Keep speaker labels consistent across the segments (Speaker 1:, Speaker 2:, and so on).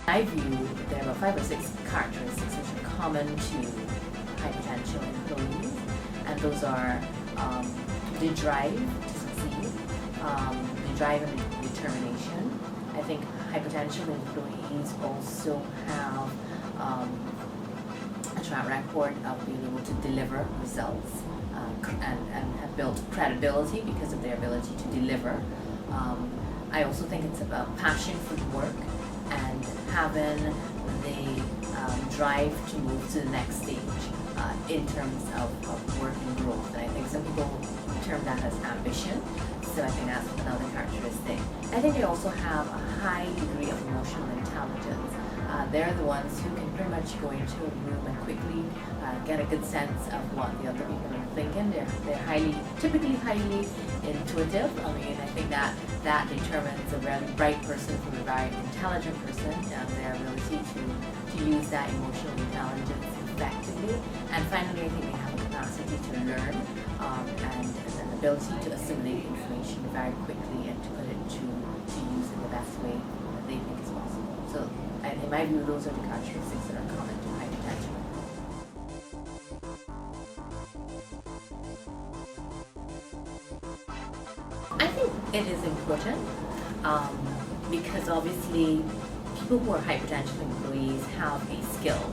Speaker 1: I view there are about 5 or 6 characteristics which are common to high potential employees, and those are the drive to succeed, the drive and determination. I think high potential employees also have a track record of being able to deliver results and have built credibility because of their ability to deliver. I also think it's about passion for work and having the drive to move to the next stage in terms of work and growth. And I think some people term that as ambition, so I think that's another characteristic. I think they also have a high degree of emotional intelligence. They're the ones who can pretty much go into a room and quickly get a good sense of what the other people are thinking. They're typically highly intuitive. I mean, I think that determines a very bright person from a very intelligent person, and their ability to use that emotional intelligence effectively. And finally, I think they have a capacity to learn and an ability to assimilate information very quickly and to put it to use in the best way that they think is possible. So, in my view, those are the characteristics that are common to high potential. I think it is important because obviously people who are high potential employees have a skill.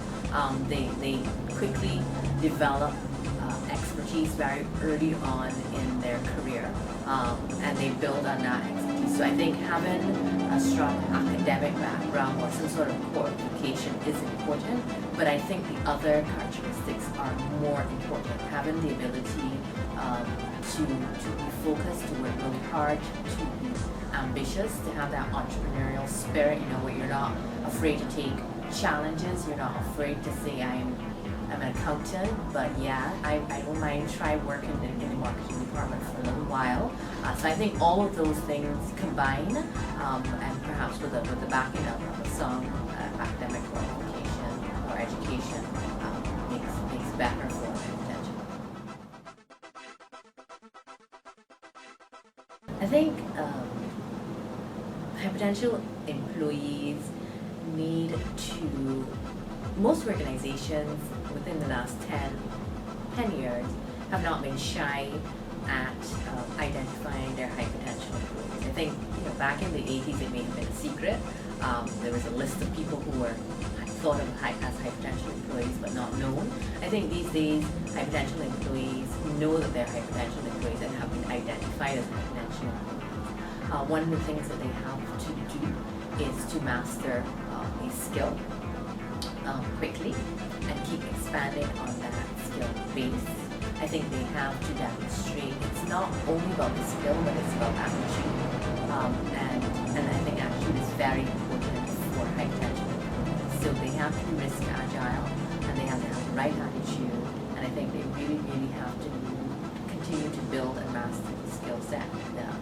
Speaker 1: They quickly develop expertise very early on in their career, and they build on that expertise. So I think having a strong academic background or some sort of qualification is important, but I think the other characteristics are more important. Having the ability to be focused, to work really hard, to be ambitious, to have that entrepreneurial spirit, where you're not afraid to take challenges, you're not afraid to say I'm an accountant, but I don't mind try working in the marketing department for a little while. So I think all of those things combine, and perhaps with the backing of a strong academic qualification or education, makes better for high potential. I think high potential employees need to. Most organizations within the last 10 years have not been shy at identifying their high potential employees. I think back in the 80s it may have been a secret. There was a list of people who were thought of as high potential employees but not known. I think these days high potential employees know that they're high potential employees and have been identified as high potential employees. One of the things that they have to do is to master a skill quickly and keep expanding on that skill base. I think they have to demonstrate it's not only about the skill, but it's about attitude. And I think attitude is very important for high potential employees. So they have to be risk agile and they have to have the right attitude. And I think they really, really have to continue to build and master the skill set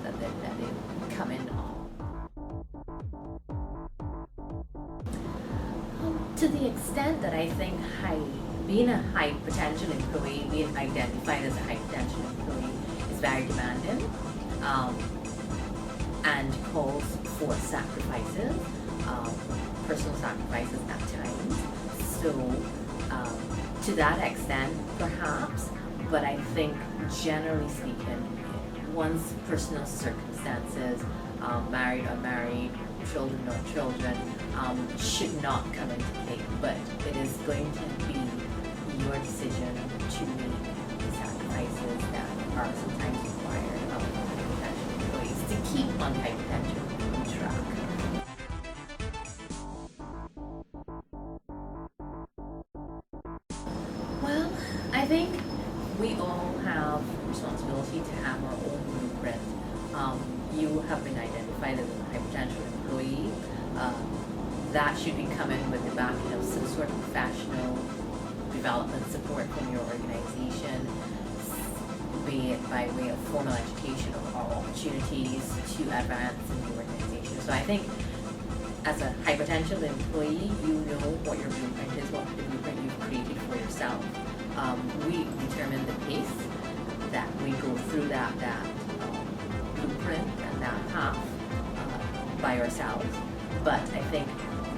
Speaker 1: that they come in on. To the extent that I think being a high potential employee, being identified as a high potential employee is very demanding and calls for sacrifices, personal sacrifices at times. So to that extent, perhaps, but I think generally speaking, one's personal circumstances, married, unmarried, children, not children, should not come into play, but it is going to be your decision to make the sacrifices that are sometimes required of high potential employees to keep on high potential on track. Well, I think we all have responsibility to have our own blueprint. You have been identified as a high potential employee. That should be coming with the backing of some sort of professional development support from your organization, be it by way of formal education or opportunities to advance in the organization. So I think as a high potential employee, you know what your blueprint is, what the blueprint you've created for yourself. We determine the pace that we go through that blueprint and that path by ourselves. But I think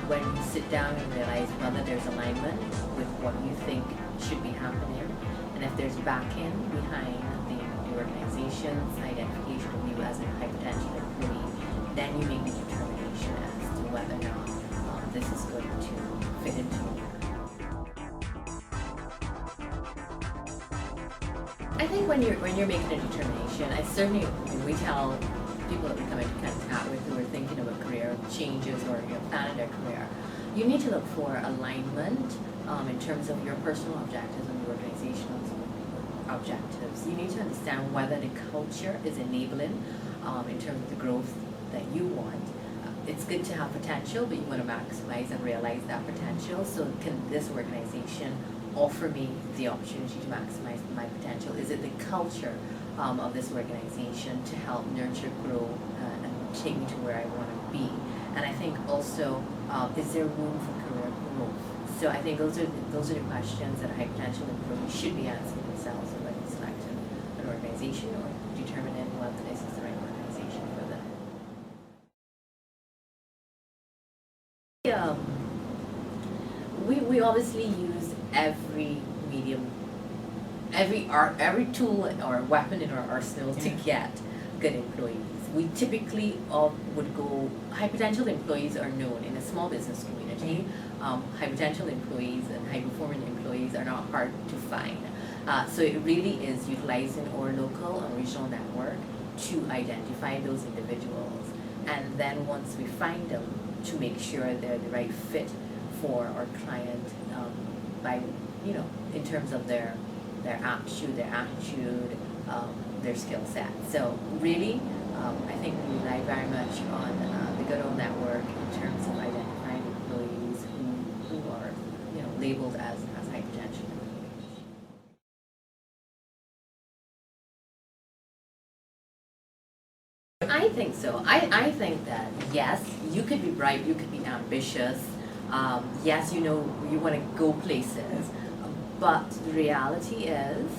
Speaker 1: when you sit down and realize whether there's alignment with what you think should be happening, and if there's backing behind the organization's identification of you as a high potential employee, then you make the determination as to whether or not this is going to fit into you. I think when you're making a determination, I certainly, we tell people that we come into contact with who are thinking about career changes or planning their career, you need to look for alignment in terms of your personal objectives and your organizational objectives. You need to understand whether the culture is enabling in terms of the growth that you want. It's good to have potential, but you want to maximize and realize that potential. So can this organization offer me the opportunity to maximize my potential? Is it the culture of this organization to help nurture, grow, and take me to where I want to be? And I think also, is there room for career growth? So I think those are the questions that a high potential employee should be asking themselves when selecting an organization or determining whether this is the right organization for them. We obviously use every medium, every tool or weapon in our arsenal to get good employees. We typically would go, high potential employees are known in a small business community. High potential employees and high performing employees are not hard to find. So it really is utilizing our local and regional network to identify those individuals. And then once we find them, to make sure they're the right fit for our client by, in terms of their aptitude, their attitude, their skill set. So really, I think we rely very much on the good old network in terms of identifying employees who are, labeled as high potential employees. I think so. I think that yes, you could be bright, you could be ambitious. Yes, you want to go places, but the reality is,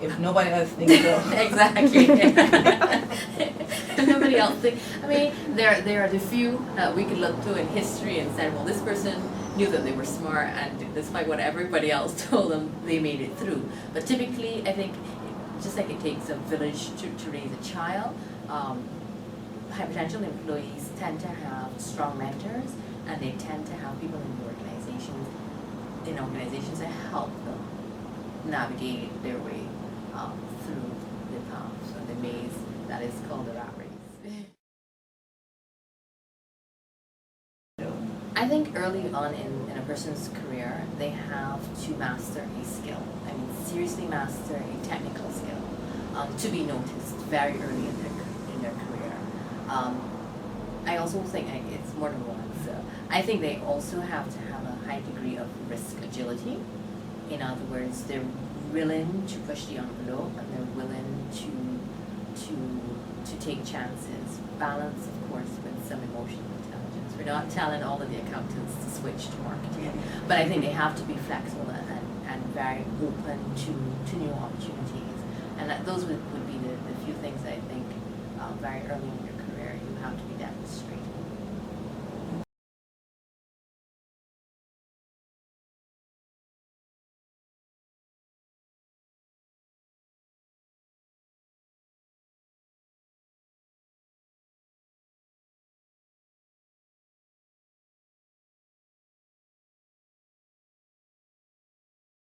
Speaker 2: if nobody else thinks so.
Speaker 1: Exactly. Nobody else thinks. I mean, there are the few that we could look to in history and say, well, this person knew that they were smart, and despite what everybody else told them, they made it through. But typically, I think, just like it takes a village to raise a child, high potential employees tend to have strong mentors, and they tend to have people in organizations that help them navigate their way through the path or the maze that is called the rat race. I think early on in a person's career, they have to master a skill. I mean, seriously master a technical skill to be noticed very early in their career. I also think it's more than one. So I think they also have to have a high degree of risk agility. In other words, they're willing to push the envelope and they're willing to take chances. Balance, of course, with some emotional intelligence. We're not telling all of the accountants to switch to marketing, but I think they have to be flexible and very open to new opportunities. And those would be the few things that I think very early in your career you have to be demonstrating.